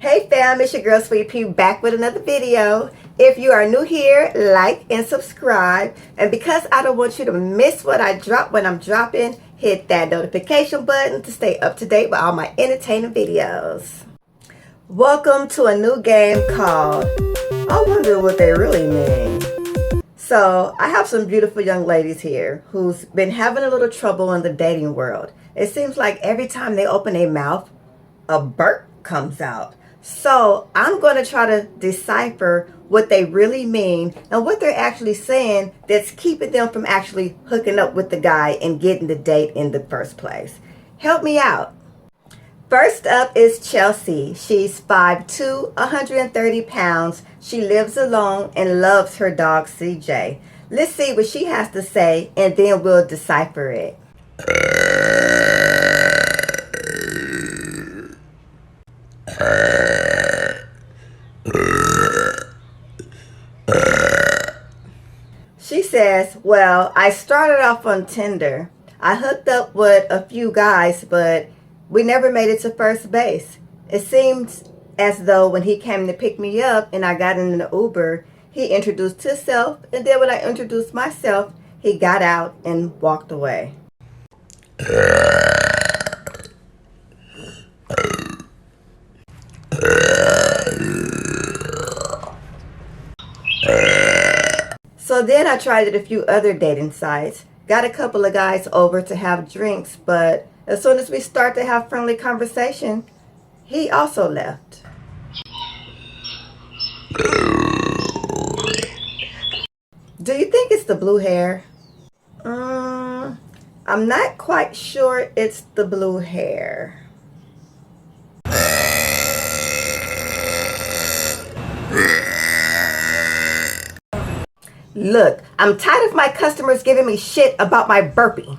Hey fam, it's your girl Sweet Pea back with another video. If you are new here, like and subscribe. And because I don't want you to miss what I drop when I'm dropping, hit that notification button to stay up to date with all my entertaining videos. Welcome to a new game called I Wonder What They Really Mean. So I have some beautiful young ladies here who's been having a little trouble in the dating world. It seems like every time they open their mouth, a burp comes out. So I'm going to try to decipher what they really mean and what they're actually saying that's keeping them from actually hooking up with the guy and getting the date in the first place. Help me out. First up is Chelsea. She's 5'2", 130 pounds. She lives alone and loves her dog CJ. Let's see what she has to say and then we'll decipher it. She says, well, I started off on Tinder. I hooked up with a few guys, but we never made it to first base. It seems as though when he came to pick me up and I got in the Uber, he introduced himself, and then when I introduced myself, he got out and walked away. So then I tried it a few other dating sites, got a couple of guys over to have drinks, but as soon as we start to have friendly conversation, he also left. Do you think it's the blue hair? I'm not quite sure it's the blue hair. Look, I'm tired of my customers giving me shit about my burping.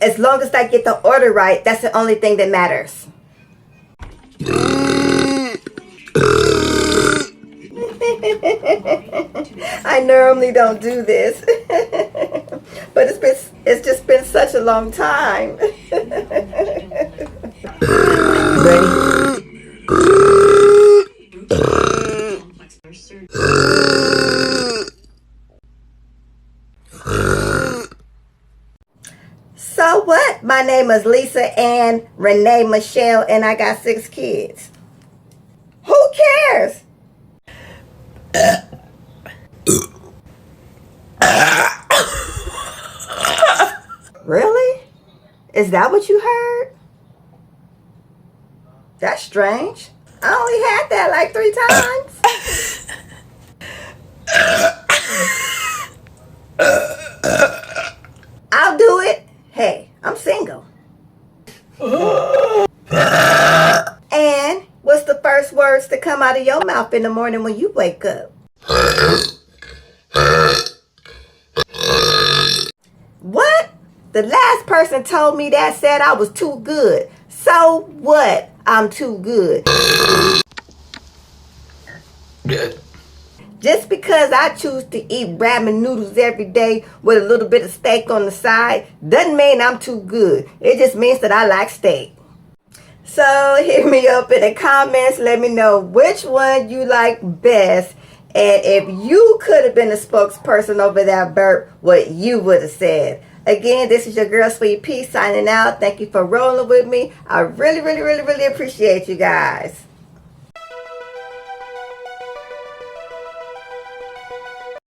As long as I get the order right, that's the only thing that matters. I normally don't do this, but it's just been such a long time. Ready? So what? My name is Lisa Ann Renee Michelle and I got 6 kids. Who cares? Really? Is that what you heard? That's strange. I only had that like 3 times. I'll do it. Hey, I'm single. And what's the first words to come out of your mouth in the morning when you wake up? What? The last person told me that said I was too good. So what? I'm too good. Good. Just because I choose to eat ramen noodles every day with a little bit of steak on the side doesn't mean I'm too good. It just means that I like steak. So hit me up in the comments. Let me know which one you like best. And if you could have been the spokesperson over that burp, what you would have said. Again, this is your girl Sweet Pea signing out. Thank you for rolling with me. I really, really, really, really appreciate you guys.